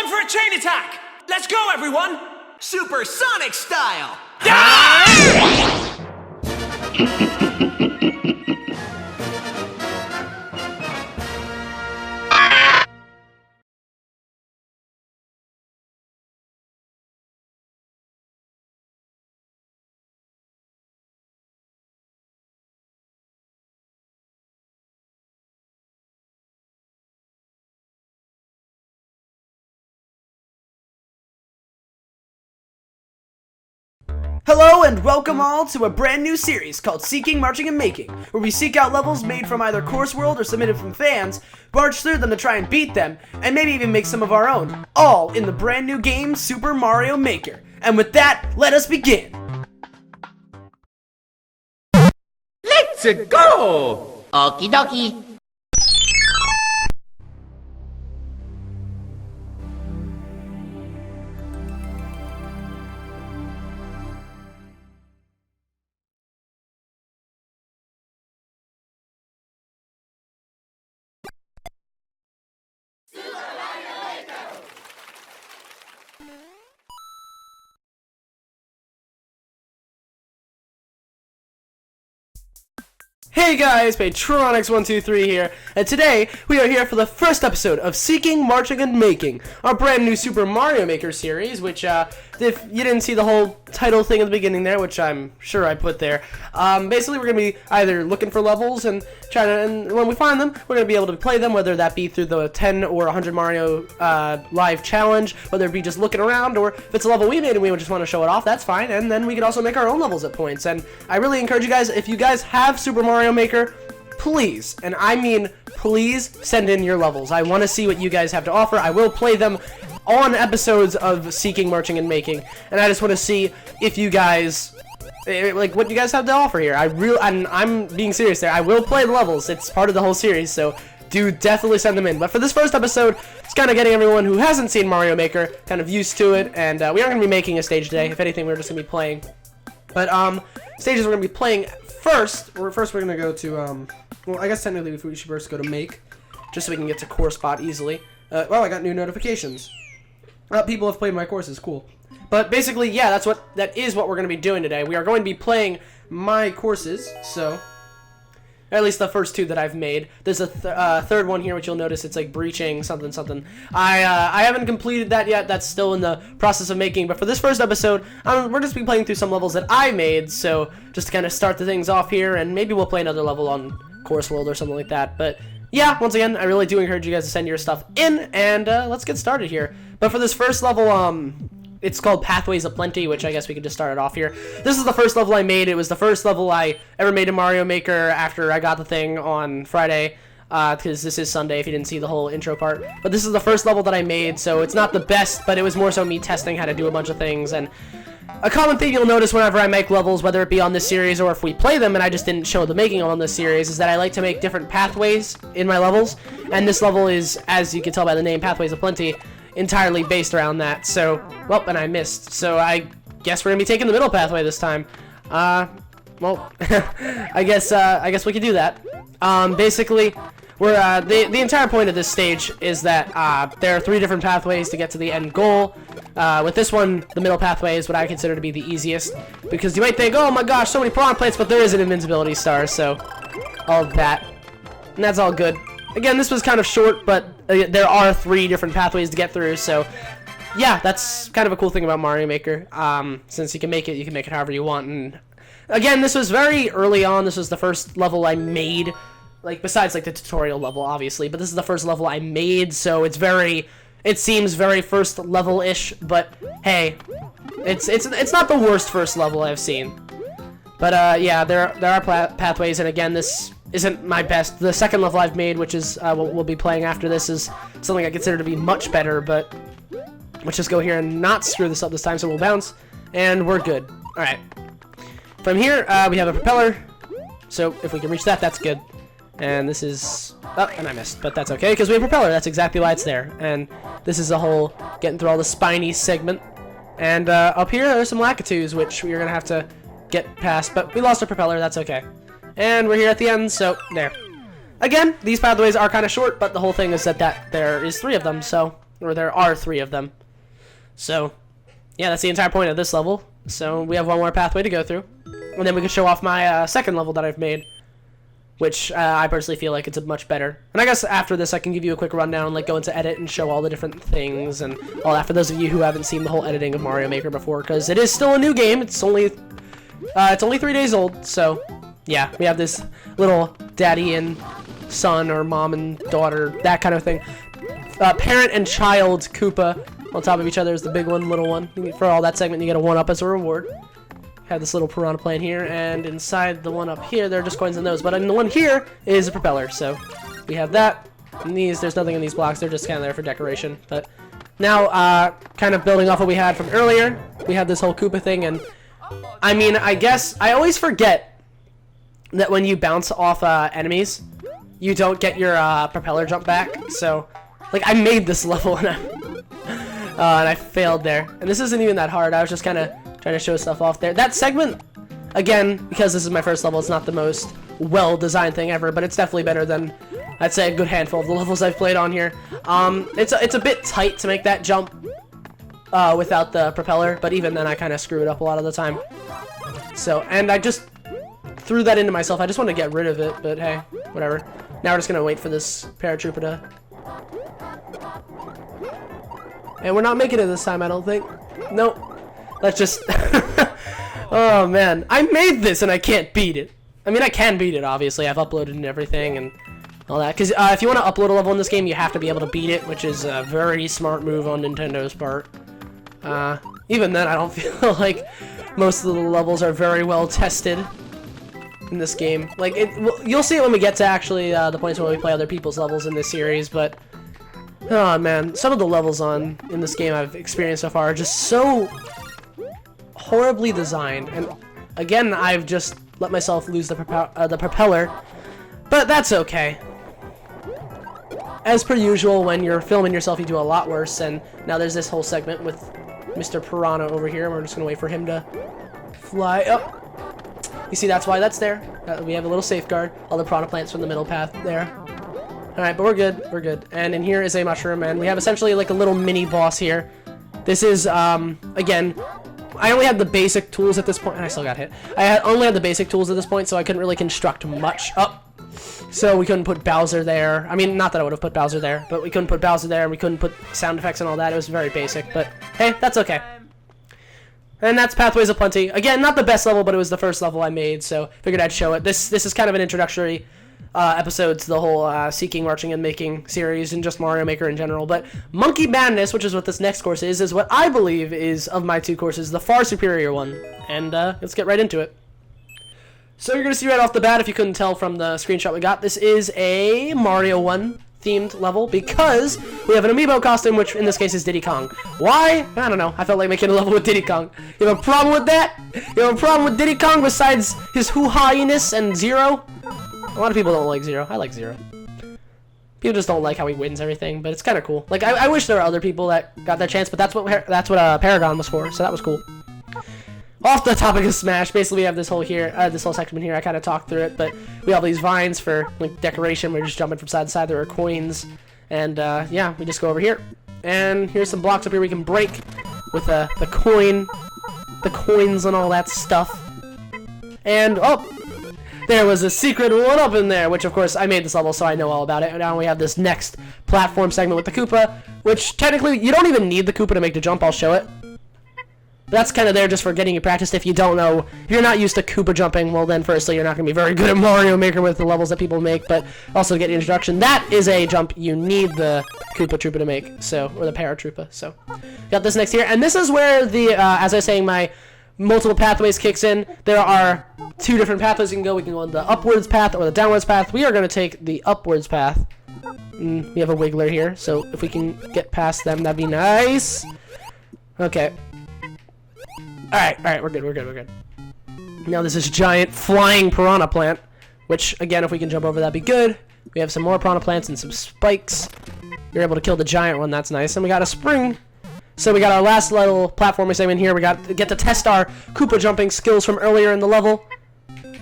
Time for a chain attack! Let's go, everyone! Supersonic style! Hello and welcome all to a brand new series called Seeking, Marching, and Making, where we seek out levels made from either Course World or submitted from fans, barge through them to try and beat them, and maybe even make some of our own, all in the brand new game Super Mario Maker. And with that, let us begin! Let's go! Okie dokie. Hey guys, Patronix123 here, and today we are here for the first episode of Seeking, Marching, and Making, our brand new Super Mario Maker series, which, if you didn't see the whole title thing at the beginning there, which I'm sure I put there, basically we're going to be either looking for levels and trying to, and when we find them, we're going to be able to play them, whether that be through the 10 or 100 Mario live challenge, whether it be just looking around, or if it's a level we made and we just want to show it off, that's fine, and then we can also make our own levels at points. And I really encourage you guys, if you guys have Super Mario Maker, please, and I mean please, send in your levels. I want to see what you guys have to offer. I will play them on episodes of Seeking, Marching, and Making, and I just want to see if you guys, like, what you guys have to offer here. I'm being serious there. I will play the levels. It's part of the whole series, so do definitely send them in. But for this first episode, it's kind of getting everyone who hasn't seen Mario Maker kind of used to it, and we aren't going to be making a stage today. If anything, we're just going to be playing. But stages we're going to be playing first we're going to go to, well, I guess technically we should first go to Make, just so we can get to Course Spot easily. Well, I got new notifications. People have played my courses, cool. But basically, yeah, that is what we're going to be doing today. We are going to be playing my courses, so, at least the first two that I've made. There's a third one here, which you'll notice it's like breaching something something. I haven't completed that yet. That's still in the process of making. But for this first episode, we're just be playing through some levels that I made. So just to kind of start the things off here, and maybe we'll play another level on Course World or something like that. But yeah, once again, I really do encourage you guys to send your stuff in, and let's get started here. But for this first level, it's called Pathways of Plenty, which I guess we could just start it off here. This is the first level I made. It was the first level I ever made in Mario Maker after I got the thing on Friday, because this is Sunday if you didn't see the whole intro part. But this is the first level that I made, so it's not the best, but it was more so me testing how to do a bunch of things. And a common thing you'll notice whenever I make levels, whether it be on this series or if we play them and I just didn't show the making on this series, is that I like to make different pathways in my levels. And this level is, as you can tell by the name, Pathways of Plenty, entirely based around that. So, well, and I missed. So I guess we're gonna be taking the middle pathway this time. Well, I guess we could do that. Basically, we're the entire point of this stage is that there are 3 different pathways to get to the end goal. With this one, the middle pathway is what I consider to be the easiest, because you might think, oh my gosh, so many prawn plates, but there is an invincibility star, so all of that, and that's all good. Again, this was kind of short, but there are 3 different pathways to get through, so yeah, that's kind of a cool thing about Mario Maker. Since you can make it however you want. And again, this was very early on. This was the first level I made, like, besides like the tutorial level, obviously, but this is the first level I made, so it seems very first level-ish, but hey, it's not the worst first level I've seen. But yeah, there are pathways, and again, this isn't my best. The second level I've made, which is what we'll be playing after this, is something I consider to be much better, but let's just go here and not screw this up this time, so we'll bounce, and we're good. Alright. From here, we have a propeller, so if we can reach that, that's good. And this is, oh, and I missed, but that's okay, because we have a propeller. That's exactly why it's there. And this is the whole getting through all the spiny segment. And up here are some Lakitus, which we're going to have to get past, but we lost our propeller, that's okay. And we're here at the end, so there. Again, these pathways are kind of short, but the whole thing is that there is 3 of them, so or there are 3 of them. So, yeah, that's the entire point of this level. So we have one more pathway to go through, and then we can show off my second level that I've made, which I personally feel like it's a much better. And I guess after this, I can give you a quick rundown, like go into edit and show all the different things and all that for those of you who haven't seen the whole editing of Mario Maker before, because it is still a new game. It's only 3 days old, so yeah, we have this little daddy and son or mom and daughter, that kind of thing. Parent and child Koopa on top of each other is the big one, little one. For all that segment, you get a 1-up as a reward. Have this little piranha plant here, and inside the one up here, there are just coins in those. But in the one here is a propeller, so we have that. And these, there's nothing in these blocks. They're just kind of there for decoration. But now, kind of building off what we had from earlier, we have this whole Koopa thing, and I mean, I guess I always forget that when you bounce off enemies, you don't get your propeller jump back. So, like, I made this level and I failed there. And this isn't even that hard. I was just kind of trying to show stuff off there. That segment, again, because this is my first level, it's not the most well-designed thing ever, but it's definitely better than, I'd say, a good handful of the levels I've played on here. It's a bit tight to make that jump without the propeller, but even then I kind of screw it up a lot of the time. So, and I just threw that into myself. I just want to get rid of it, but hey, whatever. Now we're just going to wait for this paratrooper to... And we're not making it this time, I don't think. Nope. Let's just... Oh, man. I made this and I can't beat it. I mean, I can beat it, obviously. I've uploaded and everything and all that. Because if you want to upload a level in this game, you have to be able to beat it, which is a very smart move on Nintendo's part. Even then, I don't feel like most of the levels are very well tested in this game. Like, you'll see it when we get to actually the points where we play other people's levels in this series, but... Oh, man. Some of the levels in this game I've experienced so far are just so horribly designed. And, again, I've just let myself lose the propeller. But that's okay. As per usual, when you're filming yourself, you do a lot worse. And now there's this whole segment with Mr. Piranha over here. We're just going to wait for him to fly up. You see, that's why that's there. We have a little safeguard. All the piranha plants from the middle path there. Alright, but we're good. We're good. And in here is a mushroom, and we have essentially like a little mini boss here. This is, again, I only had the basic tools at this point, and I still got hit. I only had the basic tools at this point, so I couldn't really construct much up. So we couldn't put Bowser there. I mean, not that I would have put Bowser there, but we couldn't put Bowser there, and we couldn't put sound effects and all that. It was very basic, but hey, that's okay. And that's Pathways of Plenty. Again, not the best level, but it was the first level I made, so figured I'd show it. This is kind of an introductory episode to the whole Seeking, Marching, and Making series, and just Mario Maker in general. But Monkey Madness, which is what this next course is what I believe is, of my 2 courses, the far superior one. And let's get right into it. So you're going to see right off the bat, if you couldn't tell from the screenshot we got, this is a Mario 1 themed level because we have an amiibo costume, which in this case is Diddy Kong. Why? I don't know. I felt like making a level with Diddy Kong. You have a problem with that? You have a problem with Diddy Kong besides his hoo-ha-iness and Zero? A lot of people don't like Zero. I like Zero. People just don't like how he wins everything, but it's kind of cool. Like, I wish there were other people that got that chance, but that's what Paragon was for, so that was cool. Off the topic of Smash, basically we have this whole section here. I kind of talked through it, but we have these vines for like decoration. We're just jumping from side to side. There are coins, and yeah, we just go over here. And here's some blocks up here we can break with the coins and all that stuff. And oh, there was a secret 1-up in there, which of course I made this level, so I know all about it. And now we have this next platform segment with the Koopa, which technically you don't even need the Koopa to make the jump. I'll show it. That's kind of there just for getting you practiced. If you don't know, if you're not used to Koopa jumping, well then firstly you're not going to be very good at Mario Maker with the levels that people make, but also to get the introduction, that is a jump you need the Koopa Troopa to make, so, or the Paratroopa, so. Got this next here, and this is where the, as I was saying, my multiple pathways kicks in. There are 2 different pathways you can go. We can go on the upwards path or the downwards path. We are going to take the upwards path. We have a wiggler here, so if we can get past them, that'd be nice. Okay. Alright, we're good. Now this is giant flying piranha plant, which, again, if we can jump over, that'd be good. We have some more piranha plants and some spikes. You're able to kill the giant one, that's nice. And we got a spring. So we got our last little platforming segment here. We got to get to test our Koopa jumping skills from earlier in the level.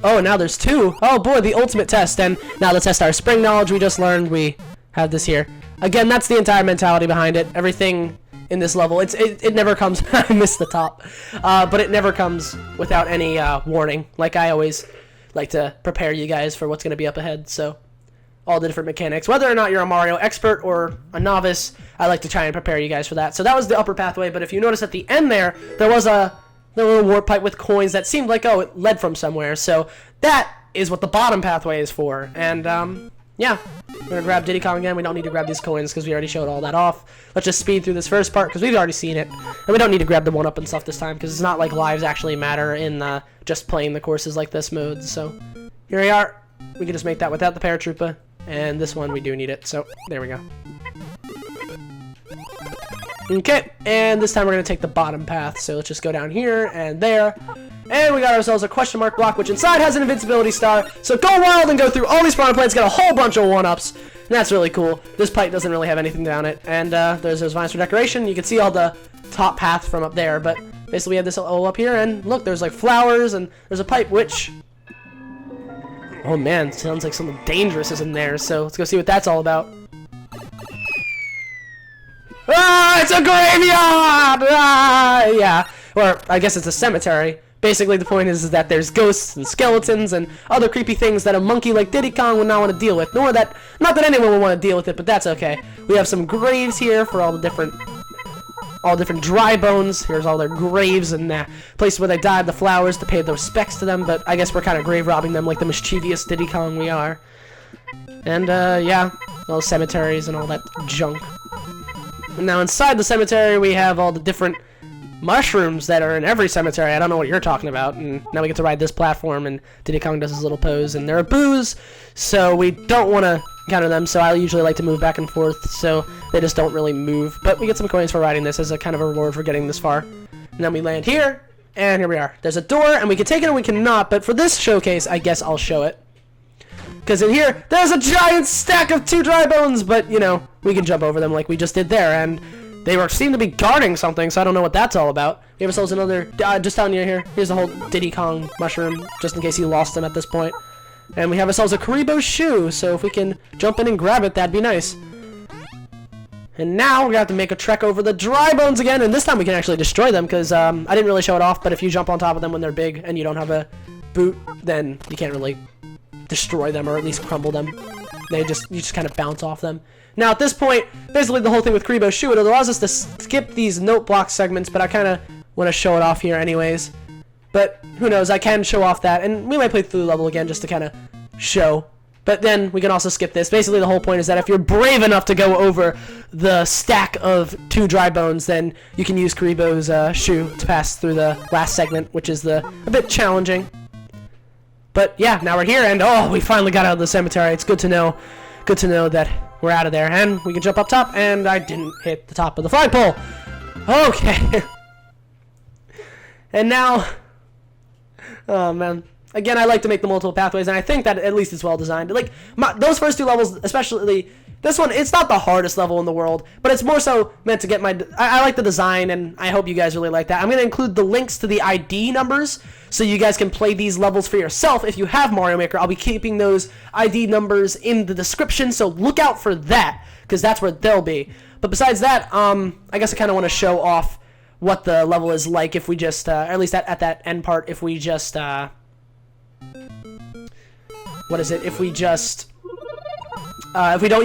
Oh, now there's 2. Oh boy, the ultimate test. And now to test our spring knowledge we just learned, we have this here. Again, that's the entire mentality behind it. Everything in this level, it never comes, I missed the top, but it never comes without any warning. Like I always like to prepare you guys for what's going to be up ahead, so all the different mechanics. Whether or not you're a Mario expert or a novice, I like to try and prepare you guys for that. So that was the upper pathway, but if you notice at the end there was a little warp pipe with coins that seemed like, oh, it led from somewhere. So that is what the bottom pathway is for. And, yeah, we're going to grab Diddy Kong again. We don't need to grab these coins because we already showed all that off. Let's just speed through this first part because we've already seen it. And we don't need to grab the 1-up and stuff this time because it's not like lives actually matter in just playing the courses like this mode. So here we are. We can just make that without the paratrooper. And this one, we do need it. So there we go. Okay, and this time we're going to take the bottom path. So let's just go down here and there. And we got ourselves a question mark block, which inside has an invincibility star. So go wild and go through all these piranha plants, get a whole bunch of 1-ups. And that's really cool. This pipe doesn't really have anything down it. And there's those vines for decoration. You can see all the top path from up there. But basically we have this all up here. And look, there's like flowers and there's a pipe, which... oh man, sounds like something dangerous is in there. So let's go see what that's all about. Ah, it's a graveyard! Ah, yeah. Or, I guess it's a cemetery. Basically, the point is that there's ghosts and skeletons and other creepy things that a monkey like Diddy Kong would not want to deal with. Not that anyone would want to deal with it, but that's okay. We have some graves here for all different dry bones. Here's all their graves and places where they died, the flowers to pay the respects to them, but I guess we're kind of grave robbing them like the mischievous Diddy Kong we are. And, yeah, all the cemeteries and all that junk. Now inside the cemetery we have all the different mushrooms that are in every cemetery. I don't know what you're talking about. And now we get to ride this platform and Diddy Kong does his little pose. And there are boos, so we don't want to counter them. So I usually like to move back and forth so they just don't really move. But we get some coins for riding this as a kind of a reward for getting this far. And then we land here, and here we are. There's a door, and we can take it and we cannot. But for this showcase, I guess I'll show it. Because in here, there's a giant stack of 2 dry bones, but, you know, we can jump over them like we just did there, and they seem to be guarding something, so I don't know what that's all about. We have ourselves another, just down near here, here's the whole Diddy Kong mushroom, just in case you lost them at this point. And we have ourselves a Karibo shoe, so if we can jump in and grab it, that'd be nice. And now we're gonna have to make a trek over the dry bones again, and this time we can actually destroy them, because I didn't really show it off, but if you jump on top of them when they're big, and you don't have a boot, then you can't really destroy them or at least crumble them. You just kind of bounce off them. Now at this point, basically the whole thing with Karibo's shoe, it allows us to skip these note block segments, but I kind of want to show it off here anyways. But who knows, I can show off that, and we might play through the level again just to kind of show. But then we can also skip this. Basically the whole point is that if you're brave enough to go over the stack of 2 dry bones, then you can use Karibo's shoe to pass through the last segment, which is a bit challenging. But yeah, now we're here, and oh, we finally got out of the cemetery. It's good to know that we're out of there, and we can jump up top, and I didn't hit the top of the flagpole. Okay. And now, oh man. Again, I like to make the multiple pathways, and I think that at least it's well designed. Like, those first 2 levels, especially this one, it's not the hardest level in the world, but it's more so meant to get I like the design, and I hope you guys really like that. I'm going to include the links to the ID numbers, so you guys can play these levels for yourself. If you have Mario Maker, I'll be keeping those ID numbers in the description, so look out for that, because that's where they'll be. But besides that, I guess I kind of want to show off what the level is like if we just, or at least at that end part, if we just, what is it? If we don't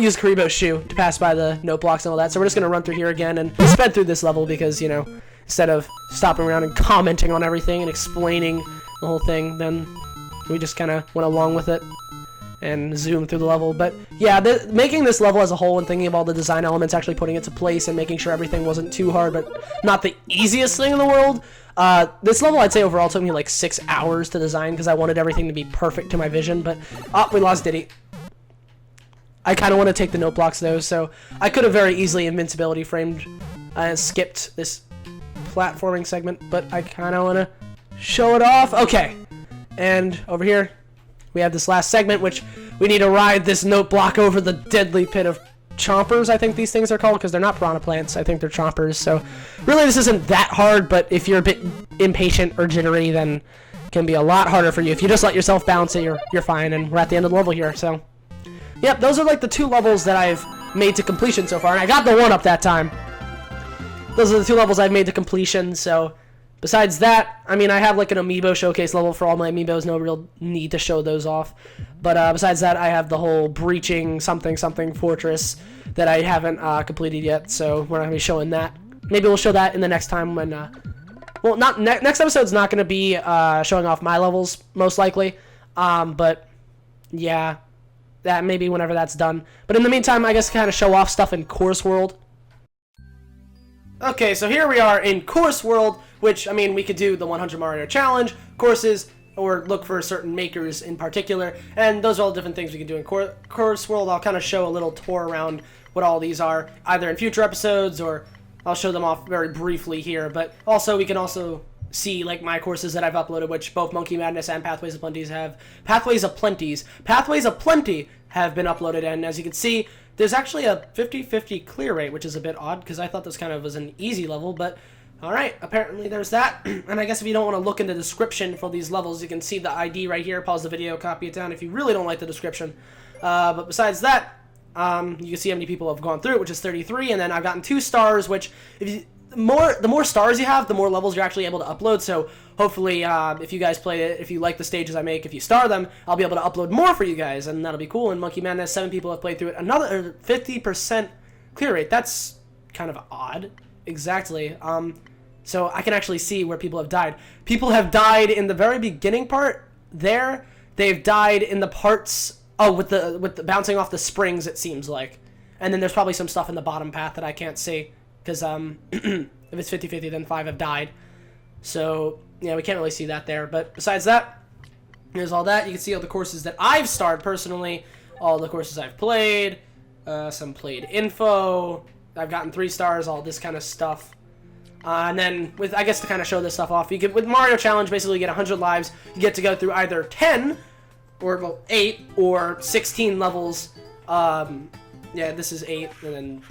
use Karibo's shoe to pass by the note blocks and all that. So we're just going to run through here again and sped through this level because, you know, instead of stopping around and commenting on everything and explaining the whole thing, then we just kind of went along with it and zoomed through the level. But yeah, making this level as a whole and thinking of all the design elements, actually putting it to place and making sure everything wasn't too hard, but not the easiest thing in the world. This level, I'd say overall took me like 6 hours to design because I wanted everything to be perfect to my vision, but, we lost Diddy. I kind of want to take the note blocks though, so I could have very easily invincibility framed and skipped this platforming segment, but I kind of want to show it off. Okay, and over here, we have this last segment, which we need to ride this note block over the deadly pit of chompers, I think these things are called, because they're not piranha plants. I think they're chompers, so really this isn't that hard, but if you're a bit impatient or jittery, then it can be a lot harder for you. If you just let yourself bounce it, you're fine, and we're at the end of the level here, so... Yep, those are like the 2 levels that I've made to completion so far, and I got the 1-up that time. Those are the 2 levels I've made to completion, so besides that, I mean, I have like an amiibo showcase level for all my amiibos, no real need to show those off. But besides that, I have the whole breaching something fortress that I haven't completed yet, so we're not going to be showing that. Maybe we'll show that in the next time when, well, not next episode's not going to be showing off my levels, most likely, but yeah, that maybe whenever that's done. But in the meantime, I guess kind of show off stuff in Course World. Okay, so here we are in Course World, which, I mean, we could do the 100 Mario Challenge, courses, or look for certain makers in particular, and those are all different things we can do in Course World. I'll kind of show a little tour around what all these are, either in future episodes, or I'll show them off very briefly here, but also we can also see, like, my courses that I've uploaded, which both Monkey Madness and Pathways of Plenty have been uploaded, and as you can see, there's actually a 50-50 clear rate, which is a bit odd, because I thought this kind of was an easy level, but alright, apparently there's that. And I guess if you don't want to look in the description for these levels, you can see the ID right here. Pause the video, copy it down if you really don't like the description. But besides that, you can see how many people have gone through it, which is 33, and then I've gotten 2 stars, which the more stars you have, the more levels you're actually able to upload. So hopefully, if you guys play it, if you like the stages I make, if you star them, I'll be able to upload more for you guys, and that'll be cool. And Monkey Madness, 7 people have played through it. Another 50% clear rate. That's kind of odd. Exactly. So I can actually see where people have died. People have died in the very beginning part there. They've died in the parts with the bouncing off the springs, it seems like. And then there's probably some stuff in the bottom path that I can't see, because if it's 50-50, then 5 have died. So yeah, we can't really see that there. But besides that, here's all that. You can see all the courses that I've starred personally, all the courses I've played, some played info. I've gotten 3 stars, all this kind of stuff. And then, with, I guess to kind of show this stuff off, you get, with Mario Challenge, basically you get 100 lives. You get to go through either 10, or, well, 8, or 16 levels. Yeah, this is 8, and then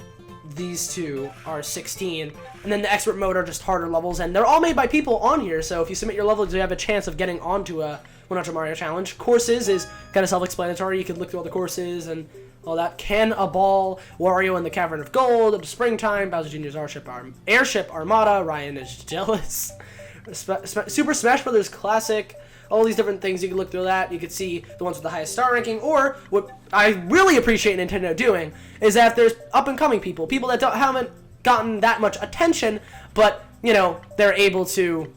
these 2 are 16. And then the Expert Mode are just harder levels, and they're all made by people on here, so if you submit your levels, you have a chance of getting onto a 100 Mario Challenge. Courses is kind of self-explanatory. You can look through all the courses and all that. Cannonball, Wario in the Cavern of Gold, Springtime, Bowser Jr.'s Airship Armada, Ryan is Jealous, Super Smash Bros. Classic, all these different things. You can look through that. You can see the ones with the highest star ranking, or what I really appreciate Nintendo doing is that there's up-and-coming people that haven't gotten that much attention, but, you know, they're able to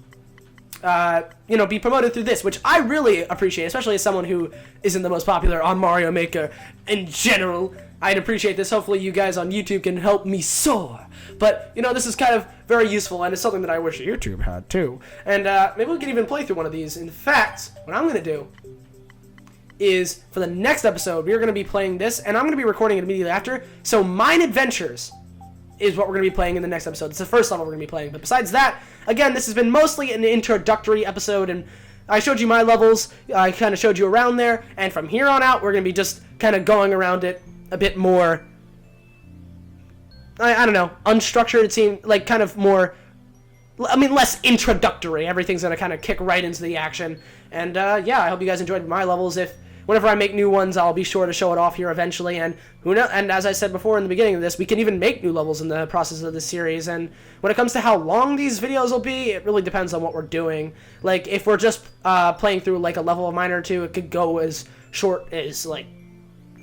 you know, be promoted through this, which I really appreciate, especially as someone who isn't the most popular on Mario Maker in general. I'd appreciate this. Hopefully you guys on YouTube can help me soar. But, you know, this is kind of very useful, and it's something that I wish YouTube had too. And maybe we can even play through one of these. In fact, what I'm going to do is, for the next episode, we're going to be playing this, and I'm going to be recording it immediately after. So, Mine Adventures is what we're going to be playing in the next episode. It's the first level we're going to be playing. But besides that, again, this has been mostly an introductory episode, and I showed you my levels. I kind of showed you around there, and from here on out, we're going to be just kind of going around it a bit more, I don't know, unstructured. It seemed like kind of more, I mean, less introductory. Everything's going to kind of kick right into the action. And yeah, I hope you guys enjoyed my levels. If whenever I make new ones, I'll be sure to show it off here eventually. And who knows? And as I said before in the beginning of this, we can even make new levels in the process of this series. And when it comes to how long these videos will be, it really depends on what we're doing. Like, if we're just playing through like a level of mine or two, it could go as short as like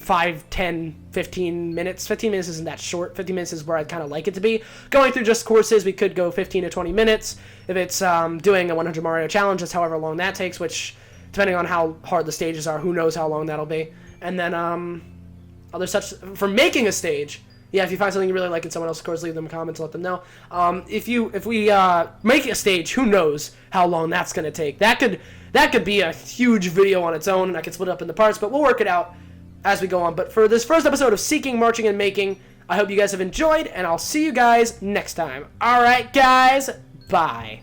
5, 10, 15 minutes. 15 minutes isn't that short. 15 minutes is where I'd kind of like it to be. Going through just courses, we could go 15 to 20 minutes. If it's doing a 100 Mario Challenge, that's however long that takes, which, depending on how hard the stages are, who knows how long that'll be. And then, other such, for making a stage, yeah, if you find something you really like in someone else's course, leave them comments, let them know. If we make a stage, who knows how long that's gonna take. That could be a huge video on its own, and I could split it up into parts, but we'll work it out as we go on. But for this first episode of Seeking, Marching, and Making, I hope you guys have enjoyed, and I'll see you guys next time. Alright, guys, bye.